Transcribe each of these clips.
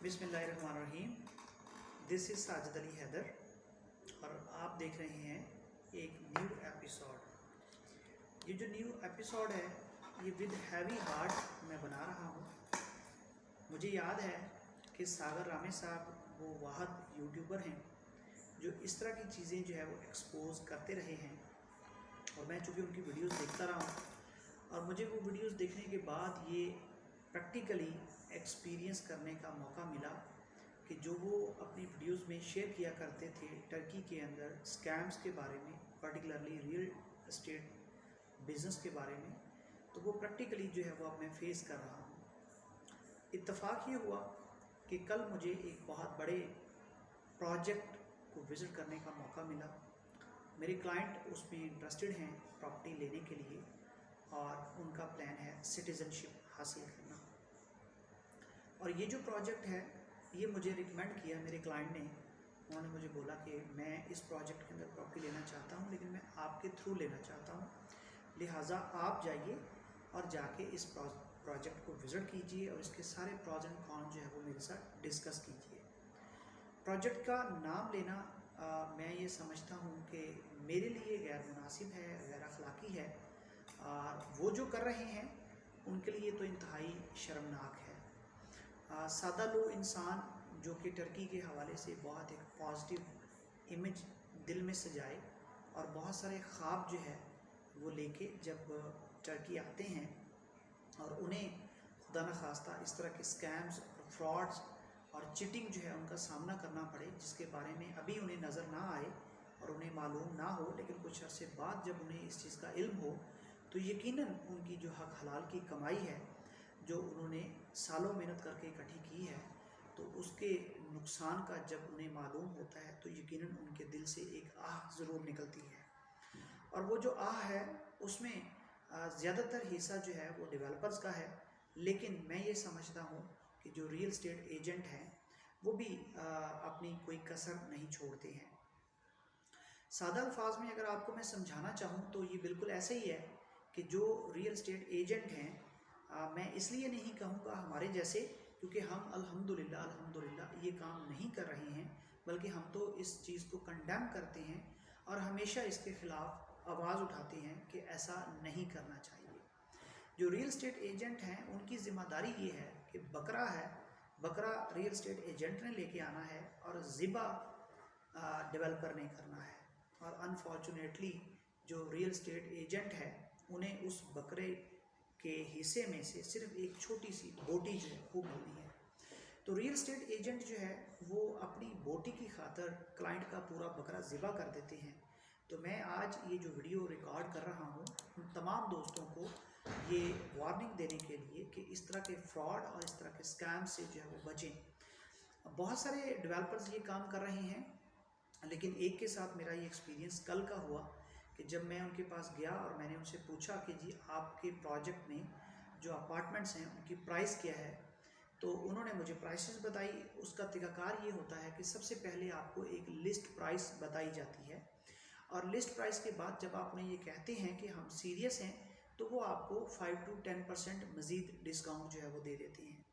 बिस्मिल्लाहिर्रहमानिर्रहीम। This is Sajid Ali Haider और आप देख रहे हैं एक न्यू एपिसोड। ये जो न्यू एपिसोड है ये विद हैवी हार्ट मैं बना रहा हूँ। मुझे याद है कि सागर रामे साहब वो वाहद यूट्यूबर हैं जो इस तरह की चीज़ें जो है वो एक्सपोज करते रहे हैं और मैं चूँकि उनकी वीडियोस देखता रहा हूँ और मुझे वो वीडियोस देखने के बाद ये प्रैक्टिकली एक्सपीरियंस करने का मौका मिला कि जो वो अपनी वीडियोस में शेयर किया करते थे टर्की के अंदर स्कैम्स के बारे में, पर्टिकुलरली रियल एस्टेट बिज़नेस के बारे में, तो वो प्रैक्टिकली जो है वो अब मैं फेस कर रहा हूँ। इत्तेफाक ये हुआ कि कल मुझे एक बहुत बड़े प्रोजेक्ट को विज़िट करने का मौका मिला। मेरे क्लाइंट उसमें इंटरेस्टेड हैं प्रॉपर्टी लेने के लिए और उनका प्लान है सिटीज़नशिप हासिल करना। और ये जो प्रोजेक्ट है ये मुझे रिकमेंड किया मेरे क्लाइंट ने। उन्होंने मुझे बोला कि मैं इस प्रोजेक्ट के अंदर प्रॉपर्टी लेना चाहता हूँ लेकिन मैं आपके थ्रू लेना चाहता हूँ, लिहाजा आप जाइए और जाके इस प्रोजेक्ट को विज़िट कीजिए और इसके सारे प्रॉज एंड कॉन जो है वो मेरे साथ डिस्कस कीजिए। प्रोजेक्ट का नाम लेना मैं ये समझता हूँ कि मेरे लिए गैर मुनासिब है, गैर अखलाकी है और वो जो कर रहे हैं उनके लिए तो इंतहाई शर्मनाक है। सादा लो इंसान जो कि टर्की के हवाले से बहुत एक पॉजिटिव इमेज दिल में सजाए और बहुत सारे ख्वाब जो है वो लेके जब टर्की आते हैं और उन्हें खुदा न खास्ता इस तरह के स्कैम्स और फ्रॉड्स और चिटिंग जो है उनका सामना करना पड़े जिसके बारे में अभी उन्हें नज़र ना आए और उन्हें मालूम ना हो, लेकिन कुछ अर्से बाद जब उन्हें इस चीज़ का इल्म हो तो यकीनन उनकी जो हक हलाल की कमाई है जो उन्होंने सालों मेहनत करके इकट्ठी की है तो उसके नुकसान का जब उन्हें मालूम होता है तो यकीनन उनके दिल से एक आह ज़रूर निकलती है। और वो जो आह है उसमें ज़्यादातर हिस्सा जो है वो डेवलपर्स का है, लेकिन मैं ये समझता हूँ कि जो रियल एस्टेट एजेंट हैं वो भी अपनी कोई कसर नहीं छोड़ते हैं। सादा अल्फाज में अगर आपको मैं समझाना चाहूँ तो ये बिल्कुल ऐसा ही है कि जो रियल एस्टेट एजेंट हैं मैं इसलिए नहीं कहूँगा हमारे जैसे, क्योंकि हम अल्हम्दुलिल्लाह ये काम नहीं कर रहे हैं, बल्कि हम तो इस चीज़ को कंडेम करते हैं और हमेशा इसके ख़िलाफ़ आवाज़ उठाते हैं कि ऐसा नहीं करना चाहिए। जो रियल एस्टेट एजेंट हैं उनकी ज़िम्मेदारी ये है कि बकरा है, बकरा रियल एस्टेट एजेंट ने लेके आना है और ज़िबा डेवलपर ने करना है। और अनफॉर्चुनेटली जो रियल एस्टेट एजेंट है उन्हें उस बकरे के हिस्से में से सिर्फ एक छोटी सी बोटी जो है वो मिलनी है। तो रियल एस्टेट एजेंट जो है वो अपनी बोटी की खातर क्लाइंट का पूरा बकरा ज़िबा कर देते हैं। तो मैं आज ये जो वीडियो रिकॉर्ड कर रहा हूँ उन तमाम दोस्तों को ये वार्निंग देने के लिए कि इस तरह के फ्रॉड और इस तरह के स्कैम से जो है वो बचें। बहुत सारे डेवलपर्स ये काम कर रहे हैं, लेकिन एक के साथ मेरा ये एक्सपीरियंस कल का हुआ कि जब मैं उनके पास गया और मैंने उनसे पूछा कि जी आपके प्रोजेक्ट में जो अपार्टमेंट्स हैं उनकी प्राइस क्या है, तो उन्होंने मुझे प्राइसेस बताई। उसका तरीक़ाकार ये होता है कि सबसे पहले आपको एक लिस्ट प्राइस बताई जाती है और लिस्ट प्राइस के बाद जब आप उन्हें ये कहते हैं कि हम सीरियस हैं तो वो आपको 5 to 10% मज़ीद डिस्काउंट जो है वो दे देते हैं।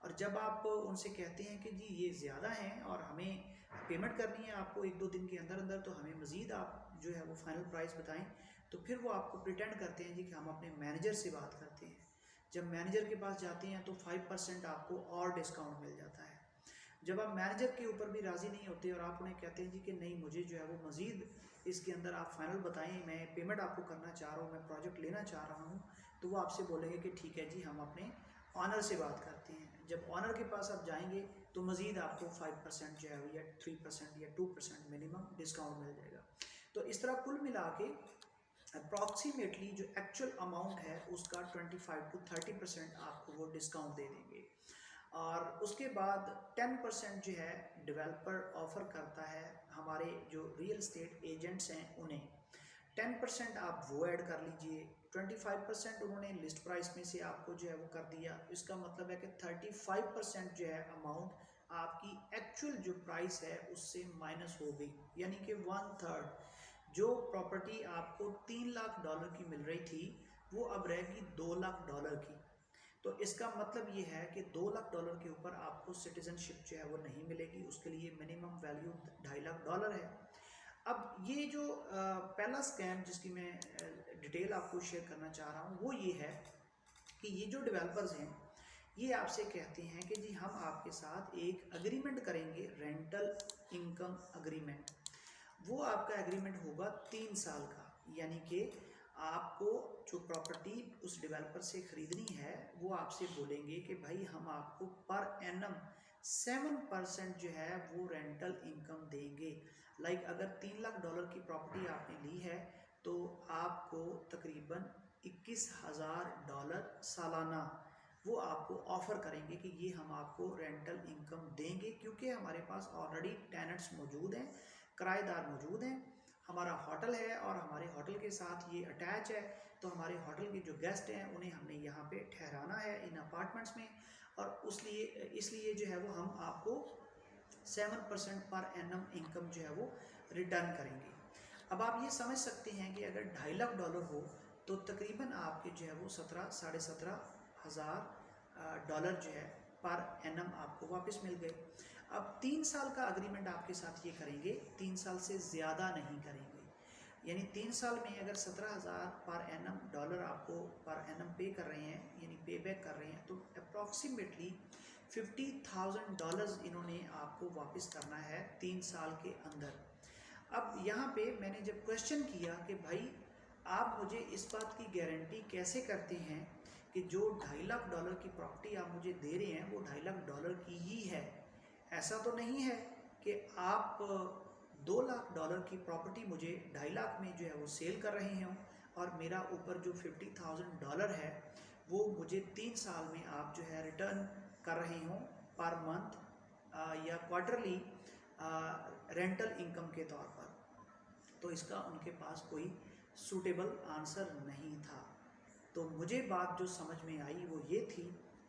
और जब आप उनसे कहते हैं कि जी ये ज़्यादा हैं और हमें पेमेंट करनी है आपको 1-2 दिन के अंदर अंदर, तो हमें मज़ीद आप जो है वो फाइनल प्राइस बताएं, तो फिर वो आपको प्रिटेंड करते हैं जी कि हम अपने मैनेजर से बात करते हैं। जब मैनेजर के पास जाते हैं तो 5% आपको और डिस्काउंट मिल जाता है। जब आप मैनेजर के ऊपर भी राज़ी नहीं होते और आप उन्हें कहते हैं जी कि नहीं मुझे जो है वो मज़ीद इसके अंदर आप फाइनल बताएं, मैं पेमेंट आपको करना चाह रहा हूँ, मैं प्रोजेक्ट लेना चाह रहा हूँ, तो वो आपसे बोलेंगे कि ठीक है जी हम अपने ऑनर से बात करते हैं। जब ऑनर के पास आप जाएंगे तो मज़ीद आपको 5% जो है या 3% या 2% मिनिमम डिस्काउंट मिल जाएगा। तो इस तरह कुल मिला के अप्रॉक्सीमेटली जो एक्चुअल अमाउंट है उसका 25 to 30% आपको वो डिस्काउंट दे देंगे। और उसके बाद 10% जो है डेवलपर ऑफ़र करता है हमारे जो रियल एस्टेट एजेंट्स हैं उन्हें। 10% आप वो ऐड कर लीजिए, 25% उन्होंने लिस्ट प्राइस में से आपको जो है वो कर दिया। इसका मतलब है कि 35% जो है अमाउंट आपकी एक्चुअल जो प्राइस है उससे माइनस हो गई, यानी कि 1/3। जो प्रॉपर्टी आपको $3 लाख की मिल रही थी वो अब रहेगी $2 लाख की। तो इसका मतलब ये है कि $2 लाख के ऊपर आपको सिटीजनशिप जो है वो नहीं मिलेगी, उसके लिए मिनिमम वैल्यू $2.5 लाख है। अब ये जो पहला स्कैम जिसकी मैं डिटेल आपको शेयर करना चाह रहा हूँ वो ये है कि ये जो डेवलपर्स हैं ये आपसे कहते हैं कि जी हम आपके साथ एक एग्रीमेंट करेंगे, रेंटल इनकम एग्रीमेंट। वो आपका एग्रीमेंट होगा 3 साल का, यानी कि आपको जो प्रॉपर्टी उस डेवलपर से ख़रीदनी है वो आपसे बोलेंगे कि भाई हम आपको पर एनम 7% जो है वो रेंटल इनकम देंगे। लाइक अगर $3 लाख की प्रॉपर्टी आपने ली है तो आपको तकरीबन $21,000 सालाना वो आपको ऑफ़र करेंगे कि ये हम आपको रेंटल इनकम देंगे, क्योंकि हमारे पास ऑलरेडी टेनेंट्स मौजूद हैं, किराएदार मौजूद हैं, हमारा होटल है और हमारे होटल के साथ ये अटैच है। तो हमारे होटल के जो गेस्ट हैं उन्हें हमने यहाँ पे ठहराना है इन अपार्टमेंट्स में, और इसलिए जो है वो हम आपको 7% पर एनम इनकम जो है वो रिटर्न करेंगे। अब आप ये समझ सकते हैं कि अगर $2.5 लाख हो तो तकरीबन आपके जो है वो 17,000 डॉलर जो है पर एनम आपको वापस मिल गए। अब 3 साल का एग्रीमेंट आपके साथ ये करेंगे, 3 साल से ज़्यादा नहीं करेंगे, यानी 3 साल में अगर 17,000 पर एनम डॉलर आपको पर एनम पे कर रहे हैं, यानी पे बैक कर रहे हैं, तो अप्रॉक्सीमेटली $50,000 इन्होंने आपको वापस करना है 3 साल के अंदर। अब यहाँ पे मैंने जब क्वेश्चन किया कि भाई आप मुझे इस बात की गारंटी कैसे करते हैं कि जो $2.5 लाख की प्रॉपर्टी आप मुझे दे रहे हैं वो $2.5 लाख की ही है, ऐसा तो नहीं है कि आप $2 लाख की प्रॉपर्टी मुझे 2.5 लाख में जो है वो सेल कर रहे हैं और मेरा ऊपर जो $50,000 है वो मुझे 3 साल में आप जो है रिटर्न कर रहे हों पर मंथ या क्वार्टरली रेंटल इनकम के तौर पर। तो इसका उनके पास कोई सूटेबल आंसर नहीं था। तो मुझे बात जो समझ में आई वो ये थी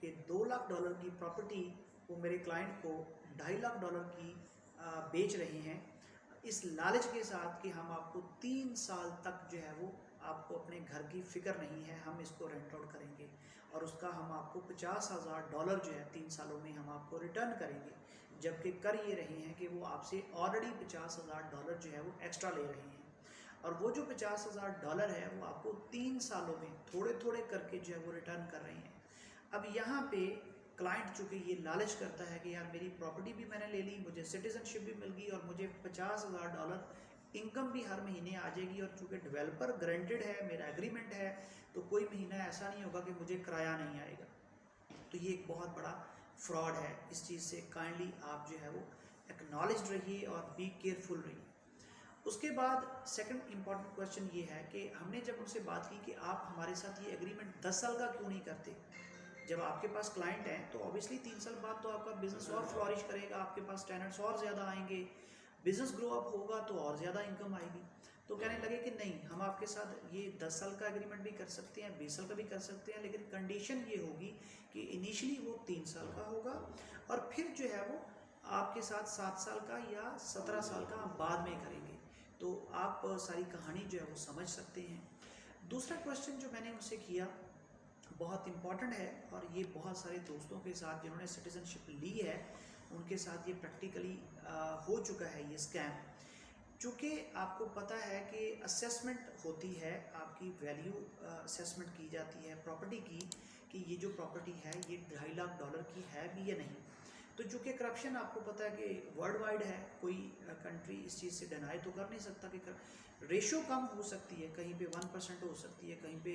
कि $2 लाख की प्रॉपर्टी वो मेरे क्लाइंट को $2.5 लाख की बेच रहे हैं, इस लालच के साथ कि हम आपको 3 साल तक जो है वो आपको अपने घर की फ़िक्र नहीं है, हम इसको रेंट आउट करेंगे और उसका हम आपको $50,000 जो है 3 सालों में हम आपको रिटर्न करेंगे, जबकि कर ये रहे हैं कि वो आपसे ऑलरेडी $50,000 जो है वो एक्स्ट्रा ले रहे हैं, और वो जो $50,000 है वो आपको 3 सालों में थोड़े थोड़े करके जो है वो रिटर्न कर रहे हैं। अब यहाँ पे क्लाइंट चूँकि ये लालच करता है कि यार मेरी प्रॉपर्टी भी मैंने ले ली, मुझे सिटीजनशिप भी मिल गई और मुझे $50,000 इनकम भी हर महीने आ जाएगी, और चूँकि डेवलपर गारंटेड है, मेरा एग्रीमेंट है, तो कोई महीना ऐसा नहीं होगा कि मुझे किराया नहीं आएगा। तो ये एक बहुत बड़ा फ्रॉड है। इस चीज़ से काइंडली आप जो है वो एक्नॉलेज रहिए और बी केयरफुल रहिए। उसके बाद सेकंड इम्पॉर्टेंट क्वेश्चन ये है कि हमने जब उनसे बात की कि आप हमारे साथ ये एग्रीमेंट 10 साल का क्यों नहीं करते। जब आपके पास क्लाइंट हैं तो ऑब्वियसली 3 साल बाद तो आपका बिजनेस और फ्लॉरिश करेगा, आपके पास टेनेंट्स और ज़्यादा आएंगे, बिजनेस ग्रो अप होगा तो और ज़्यादा इनकम आएगी। तो कहने लगे कि नहीं, हम आपके साथ ये 10 साल का एग्रीमेंट भी कर सकते हैं, 20 साल का भी कर सकते हैं, लेकिन कंडीशन ये होगी कि इनिशियली वो 3 साल का होगा और फिर जो है वो आपके साथ 7 साल का या 17 साल का हम बाद में करेंगे। तो आप सारी कहानी जो है वो समझ सकते हैं। दूसरा क्वेश्चन जो मैंने उनसे किया बहुत इम्पॉर्टेंट है, और ये बहुत सारे दोस्तों के साथ जिन्होंने सिटीजनशिप ली है उनके साथ ये प्रैक्टिकली हो चुका है ये स्कैम। चूँकि आपको पता है कि असेसमेंट होती है, आपकी वैल्यू असेसमेंट की जाती है प्रॉपर्टी की कि ये जो प्रॉपर्टी है ये $2.5 लाख की है भी या नहीं। तो चूँकि करप्शन आपको पता है कि वर्ल्ड वाइड है, कोई कंट्री इस चीज़ से डिनाई तो कर नहीं सकता कि रेशो कम हो सकती है, कहीं पे 1% हो सकती है, कहीं पे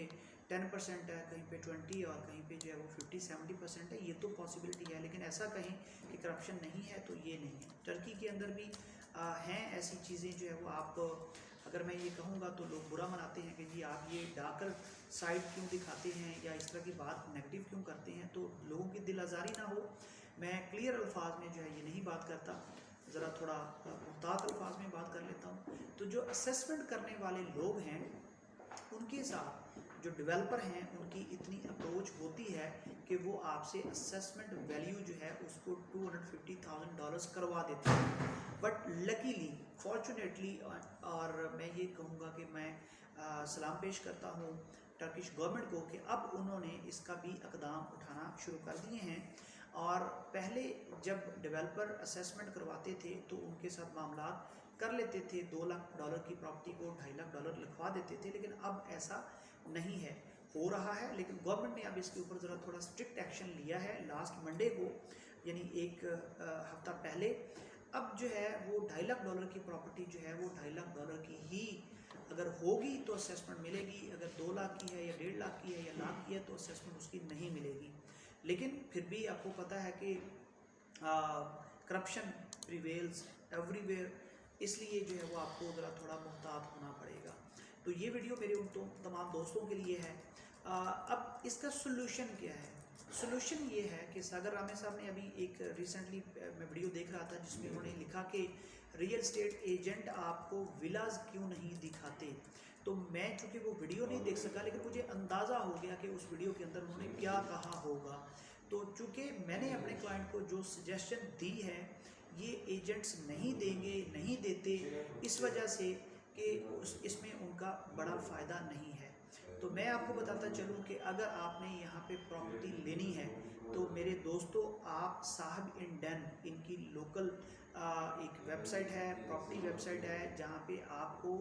10% है, कहीं पे 20 और कहीं पे जो है वो 50-70% है, ये तो पॉसिबिलिटी है। लेकिन ऐसा कहें कि करप्शन नहीं है तो ये नहीं है। टर्की के अंदर भी हैं ऐसी चीज़ें जो है वो आप अगर मैं ये कहूँगा तो लोग बुरा मनाते हैं कि जी आप ये डार्कर साइड क्यों दिखाते हैं या इस तरह की बात नेगेटिव क्यों करते हैं, तो लोगों की दिल आज़ारी ना हो, मैं क्लियर अल्फाज में जो है ये नहीं बात करता, ज़रा थोड़ा मुहतात अल्फाज में बात कर लेता हूँ। तो जो असेसमेंट करने वाले लोग हैं उनके साथ जो डेवलपर हैं उनकी इतनी अप्रोच होती है कि वो आपसे असेसमेंट वैल्यू जो है उसको $250,000 करवा देते हैं। बट लकीली फॉर्चुनेटली, और मैं ये कहूँगा कि मैं सलाम पेश करता हूँ टर्किश गवर्नमेंट को कि अब उन्होंने इसका भी इक़दाम उठाना शुरू कर दिए हैं। और पहले जब डेवलपर असेसमेंट करवाते थे तो उनके साथ मामला कर लेते थे, $2 लाख की प्रॉपर्टी को $2.5 लाख लिखवा देते थे, लेकिन अब ऐसा नहीं है, हो रहा है। लेकिन गवर्नमेंट ने अब इसके ऊपर ज़रा थोड़ा स्ट्रिक्ट एक्शन लिया है लास्ट मंडे को, यानी एक हफ्ता पहले। अब जो है वो $2.5 लाख की प्रॉपर्टी जो है वो $2.5 लाख की ही अगर होगी तो असेसमेंट मिलेगी, अगर 2 लाख की है या 1.5 लाख की है या लाख की है तो असेसमेंट उसकी नहीं मिलेगी। लेकिन फिर भी आपको पता है कि करप्शन प्रिवेल्स एवरीवेयर, इसलिए जो है वो आपको ज़रा थोड़ा मोहतात होना पड़ेगा। तो ये वीडियो मेरे उन तमाम दोस्तों के लिए है। अब इसका सोल्यूशन क्या है? सोल्यूशन ये है कि सागर रामे साहब ने अभी एक रिसेंटली मैं वीडियो देख रहा था जिसमें उन्होंने लिखा कि रियल एस्टेट एजेंट आपको विलाज क्यों नहीं दिखाते। तो मैं चूँकि वो वीडियो नहीं देख सका, लेकिन मुझे अंदाज़ा हो गया कि उस वीडियो के अंदर उन्होंने क्या कहा होगा। तो चूँकि मैंने अपने क्लाइंट को जो सजेशन दी है, ये एजेंट्स नहीं देंगे, नहीं देते, इस वजह से कि इसमें उनका बड़ा फ़ायदा नहीं है। तो मैं आपको बताता चलूँ कि अगर आपने यहाँ पे प्रॉपर्टी लेनी है तो मेरे दोस्तों, आप साहब इन डन, इनकी लोकल एक वेबसाइट है, प्रॉपर्टी वेबसाइट है, जहाँ पे आपको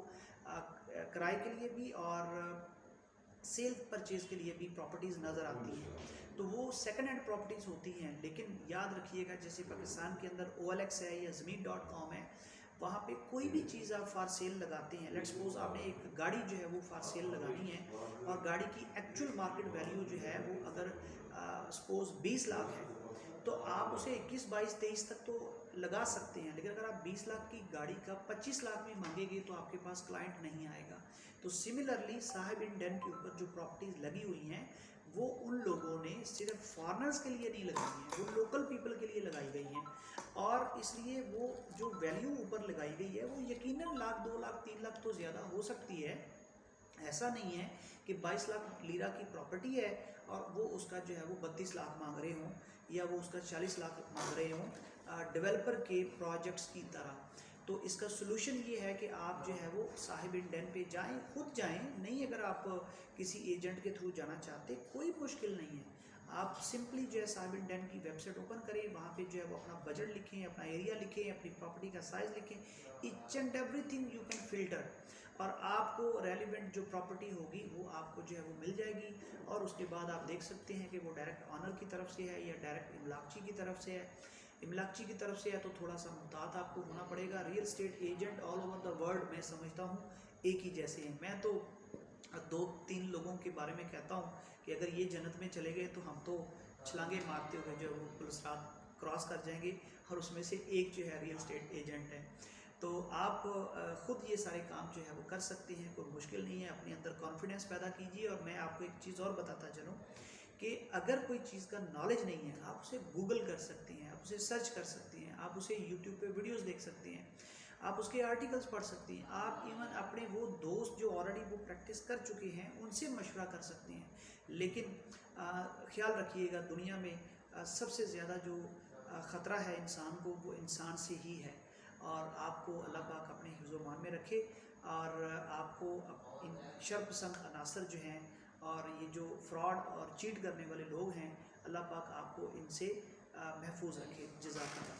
किराए के लिए भी और सेल परचेज़ के लिए भी प्रॉपर्टीज़ नज़र आती हैं। तो वो सेकंड हैंड प्रॉपर्टीज़ होती हैं, लेकिन याद रखिएगा जैसे पाकिस्तान के अंदर OLX है या ज़मीन.com है, वहाँ पे कोई भी चीज़ आप फॉर सेल लगाते हैं, लेट्स सपोज आपने एक गाड़ी जो है वो फॉर सेल लगानी है और गाड़ी की एक्चुअल मार्केट वैल्यू जो है वो अगर सपोज 20 लाख है, तो आप उसे 21, 22, 23 तक तो लगा सकते हैं। लेकिन अगर आप 20 लाख की गाड़ी का 25 लाख में मांगेंगे तो आपके पास क्लाइंट नहीं आएगा। तो सिमिलरली साहिब इन डन के ऊपर जो प्रॉपर्टीज़ लगी हुई हैं वो उन लोगों ने सिर्फ फॉरेनर्स के लिए नहीं लगाई हैं, वो लोकल पीपल के लिए लगाई गई हैं। और इसलिए वो जो वैल्यू ऊपर लगाई गई है वो यकीनन लाख, 2 लाख, 3 लाख तो ज़्यादा हो सकती है। ऐसा नहीं है कि 22 लाख लीरा की प्रॉपर्टी है और वो उसका जो है वो 32 लाख मांग रहे हों या वो उसका 40 लाख मांग रहे हों डेवलपर के प्रोजेक्ट्स की तरह। तो इसका सोल्यूशन ये है कि आप जो है वो साहिब इन डन पे जाएं, खुद जाएं, नहीं अगर आप किसी एजेंट के थ्रू जाना चाहते, कोई मुश्किल नहीं है। आप सिंपली जो है साहिब इन डन की वेबसाइट ओपन करें, वहाँ पे जो है वो अपना बजट लिखें, अपना एरिया लिखें, अपनी प्रॉपर्टी का साइज़ लिखें, each and everything you can filter, और आपको रेलिवेंट जो प्रॉपर्टी होगी वो आपको जो है वो मिल जाएगी। और उसके बाद आप देख सकते हैं कि वो डायरेक्ट ऑनर की तरफ से है या डायरेक्ट इमलाकची की तरफ से है। इमलाकची की तरफ से है तो थोड़ा सा मुहतात आपको होना पड़ेगा। Real estate agent all over the world मैं समझता हूँ एक ही जैसे हैं। मैं तो 2-3 लोगों के बारे में कहता हूँ कि अगर ये जन्नत में चले गए तो हम तो छलांगे मारते हुए जो वो पुलसरात क्रॉस कर जाएंगे, और उसमें से एक जो है रियल एस्टेट एजेंट है। तो आप ख़ुद ये सारे काम जो है वो कर सकते हैं, कोई मुश्किल नहीं है। अपने अंदर कॉन्फिडेंस पैदा कीजिए। और मैं आपको एक चीज़ और बताता चलूँ कि अगर कोई चीज़ का नॉलेज नहीं है, आप उसे गूगल कर सकती हैं, आप उसे सर्च कर सकती हैं, आप उसे यूट्यूब पे वीडियोस देख सकती हैं, आप उसके आर्टिकल्स पढ़ सकती हैं, आप इवन अपने वो दोस्त जो ऑलरेडी वो प्रैक्टिस कर चुके हैं उनसे मशवरा कर सकती हैं। लेकिन ख्याल रखिएगा, दुनिया में सबसे ज़्यादा जो ख़तरा है इंसान को, वो इंसान से ही है। और आपको अल्लाह पाक अपने हिफ्ज़-ओ-मान में रखे, और आपको इन शर्पसंद अनासर जो हैं और ये जो फ्रॉड और चीट करने वाले लोग हैं, अल्लाह पाक आपको इनसे महफूज रखे। जज़ाकल्लाह।